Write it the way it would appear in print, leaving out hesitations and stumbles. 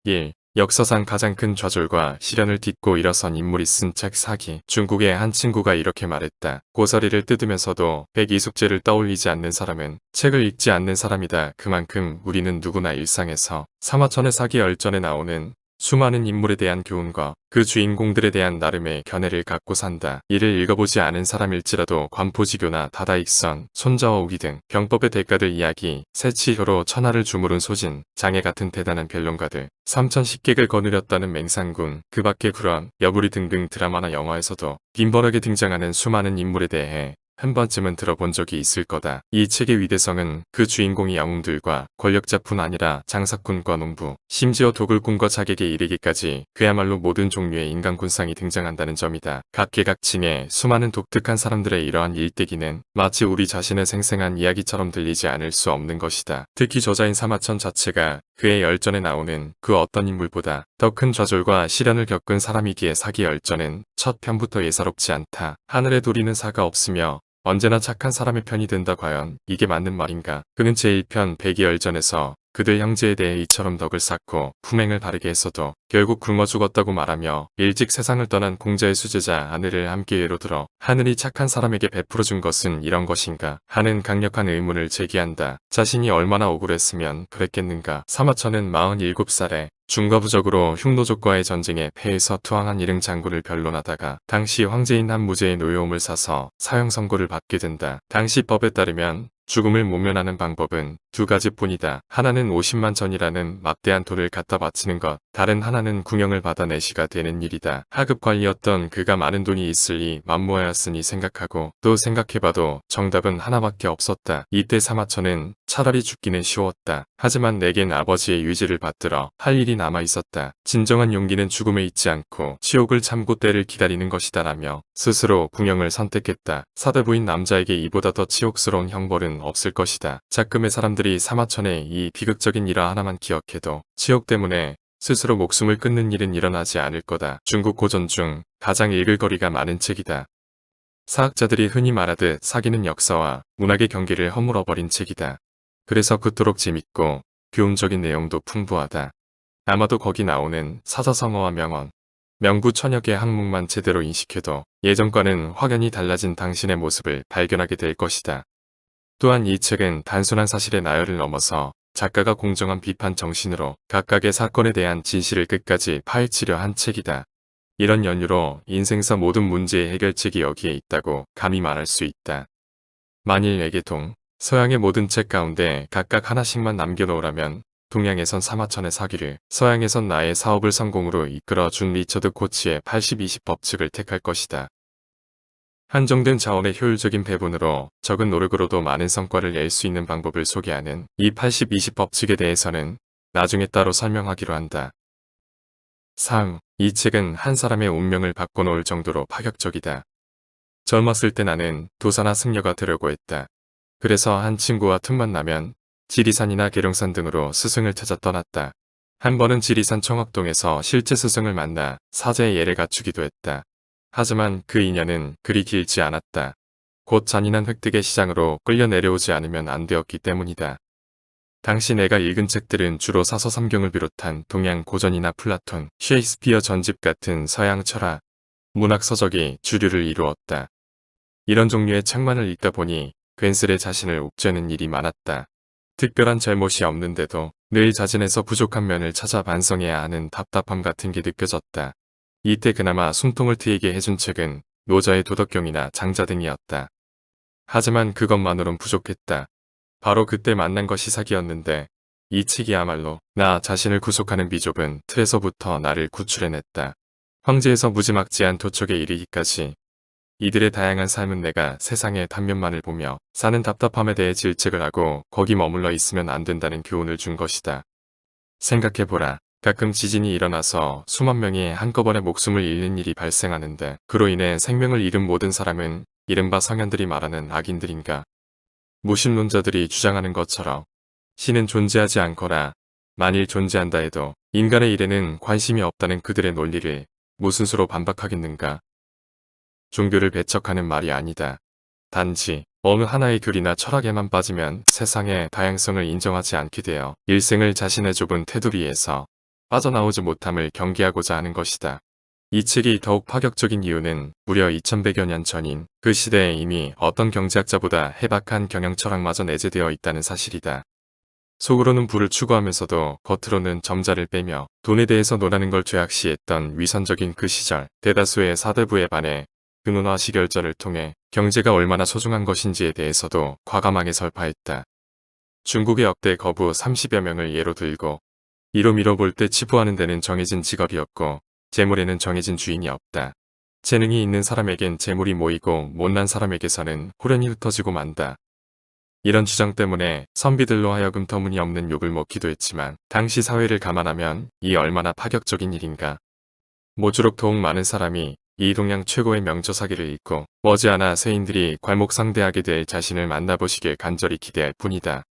1. 역사상 가장 큰 좌절과 시련을 딛고 일어선 인물이 쓴 책 사기. 중국의 한 친구가 이렇게 말했다. 고사리를 뜯으면서도 백이숙제를 떠올리지 않는 사람은 책을 읽지 않는 사람이다. 그만큼 우리는 누구나 일상에서 사마천의 사기 열전에 나오는 수많은 인물에 대한 교훈과 그 주인공들에 대한 나름의 견해를 갖고 산다. 이를 읽어보지 않은 사람일지라도 관포지교나 다다익선, 손자와 우기 등 병법의 대가들 이야기, 새치효로 천하를 주무른 소진, 장애 같은 대단한 변론가들, 삼천식객을 거느렸다는 맹상군, 그 밖의 불황, 여부리 등등 드라마나 영화에서도 빈번하게 등장하는 수많은 인물에 대해 한 번쯤은 들어본 적이 있을 거다. 이 책의 위대성은 그 주인공이 영웅들과 권력자뿐 아니라 장사꾼과 농부, 심지어 도굴꾼과 자객에 이르기까지 그야말로 모든 종류의 인간군상이 등장한다는 점이다. 각계각층의 수많은 독특한 사람들의 이러한 일대기는 마치 우리 자신의 생생한 이야기처럼 들리지 않을 수 없는 것이다. 특히 저자인 사마천 자체가 그의 열전에 나오는 그 어떤 인물보다 더 큰 좌절과 시련을 겪은 사람이기에 사기 열전은 첫 편부터 예사롭지 않다. 하늘에 도리는 사가 없으며 언제나 착한 사람의 편이 든다. 과연 이게 맞는 말인가? 그는 제1편 백이열전에서 그들 형제에 대해 이처럼 덕을 쌓고 품행을 바르게 했어도 결국 굶어 죽었다고 말하며 일찍 세상을 떠난 공자의 수제자 아내를 함께 예로 들어 하늘이 착한 사람에게 베풀어준 것은 이런 것인가 하는 강력한 의문을 제기한다. 자신이 얼마나 억울했으면 그랬겠는가. 사마천은 47살에 중과부적으로 흉노족과의 전쟁에 패해서 투항한 일흥 장군을 변론하다가 당시 황제인 한 무제의 노여움을 사서 사형 선고를 받게 된다. 당시 법에 따르면 죽음을 모면하는 방법은 두 가지뿐이다. 하나는 50만 전이라는 막대한 돈을 갖다 바치는 것, 다른 하나는 궁형을 받아 내시가 되는 일이다. 하급 관리였던 그가 많은 돈이 있으리 만무하였으니 생각하고 또 생각해봐도 정답은 하나밖에 없었다. 이때 사마천은 차라리 죽기는 쉬웠다. 하지만 내겐 아버지의 유지를 받들어 할 일이 남아있었다. 진정한 용기는 죽음에 있지 않고 치욕을 참고 때를 기다리는 것이다라며 스스로 궁형을 선택했다. 사대부인 남자에게 이보다 더 치욕스러운 형벌은 없을 것이다. 작금의 사람들이 사마천의 이 비극적인 일화 하나만 기억해도 치욕 때문에 스스로 목숨을 끊는 일은 일어나지 않을 거다. 중국 고전 중 가장 읽을 거리가 많은 책이다. 사학자들이 흔히 말하듯 사기는 역사와 문학의 경계를 허물어버린 책이다. 그래서 그토록 재밌고 교훈적인 내용도 풍부하다. 아마도 거기 나오는 사자성어와 명언, 명구 천여 개 항목만 제대로 인식해도 예전과는 확연히 달라진 당신의 모습을 발견하게 될 것이다. 또한 이 책은 단순한 사실의 나열을 넘어서 작가가 공정한 비판 정신으로 각각의 사건에 대한 진실을 끝까지 파헤치려 한 책이다. 이런 연유로 인생사 모든 문제의 해결책이 여기에 있다고 감히 말할 수 있다. 만일 외계동, 서양의 모든 책 가운데 각각 하나씩만 남겨놓으라면 동양에선 사마천의 사기를, 서양에선 나의 사업을 성공으로 이끌어준 리처드 코치의 80-20 법칙을 택할 것이다. 한정된 자원의 효율적인 배분으로 적은 노력으로도 많은 성과를 낼 수 있는 방법을 소개하는 이 80-20 법칙에 대해서는 나중에 따로 설명하기로 한다. 3. 이 책은 한 사람의 운명을 바꿔놓을 정도로 파격적이다. 젊었을 때 나는 도사나 승려가 되려고 했다. 그래서 한 친구와 틈만 나면 지리산이나 계룡산 등으로 스승을 찾아 떠났다. 한 번은 지리산 청학동에서 실제 스승을 만나 사제의 예를 갖추기도 했다. 하지만 그 인연은 그리 길지 않았다. 곧 잔인한 획득의 시장으로 끌려 내려오지 않으면 안 되었기 때문이다. 당시 내가 읽은 책들은 주로 사서 삼경을 비롯한 동양 고전이나 플라톤, 셰익스피어 전집 같은 서양 철학, 문학 서적이 주류를 이루었다. 이런 종류의 책만을 읽다 보니 괜스레 자신을 옥죄는 일이 많았다. 특별한 잘못이 없는데도 늘 자진해서 부족한 면을 찾아 반성해야 하는 답답함 같은 게 느껴졌다. 이때 그나마 숨통을 트이게 해준 책은 노자의 도덕경이나 장자 등이었다. 하지만 그것만으론 부족했다. 바로 그때 만난 것이 사기였는데 이 책이야말로 나 자신을 구속하는 비좁은 틀에서부터 나를 구출해냈다. 황제에서 무지막지한 도척에 이르기까지 이들의 다양한 삶은 내가 세상의 단면만을 보며 사는 답답함에 대해 질책을 하고 거기 머물러 있으면 안 된다는 교훈을 준 것이다. 생각해보라. 가끔 지진이 일어나서 수만 명이 한꺼번에 목숨을 잃는 일이 발생하는데 그로 인해 생명을 잃은 모든 사람은 이른바 성현들이 말하는 악인들인가. 무신론자들이 주장하는 것처럼 신은 존재하지 않거나 만일 존재한다 해도 인간의 일에는 관심이 없다는 그들의 논리를 무슨 수로 반박하겠는가. 종교를 배척하는 말이 아니다. 단지 어느 하나의 교리나 철학에만 빠지면 세상의 다양성을 인정하지 않게 되어 일생을 자신의 좁은 테두리에서 빠져나오지 못함을 경계하고자 하는 것이다. 이 책이 더욱 파격적인 이유는 무려 2100여 년 전인 그 시대에 이미 어떤 경제학자보다 해박한 경영 철학마저 내재되어 있다는 사실이다. 속으로는 부를 추구하면서도 겉으로는 점자를 빼며 돈에 대해서 논하는 걸 죄악시했던 위선적인 그 시절, 대다수의 사대부에 반해 근원화 시결절을 통해 경제가 얼마나 소중한 것인지에 대해서도 과감하게 설파했다. 중국의 역대 거부 30여 명을 예로 들고 이로 밀어볼 때 치부하는 데는 정해진 직업이었고 재물에는 정해진 주인이 없다. 재능이 있는 사람에겐 재물이 모이고 못난 사람에게서는 호련이 흩어지고 만다. 이런 주장 때문에 선비들로 하여금 터무니없는 욕을 먹기도 했지만 당시 사회를 감안하면 이 얼마나 파격적인 일인가. 모쪼록 더욱 많은 사람이 이동양 최고의 명저사기를 읽고 머지않아 세인들이 괄목상대하게 될 자신을 만나보시길 간절히 기대할 뿐이다.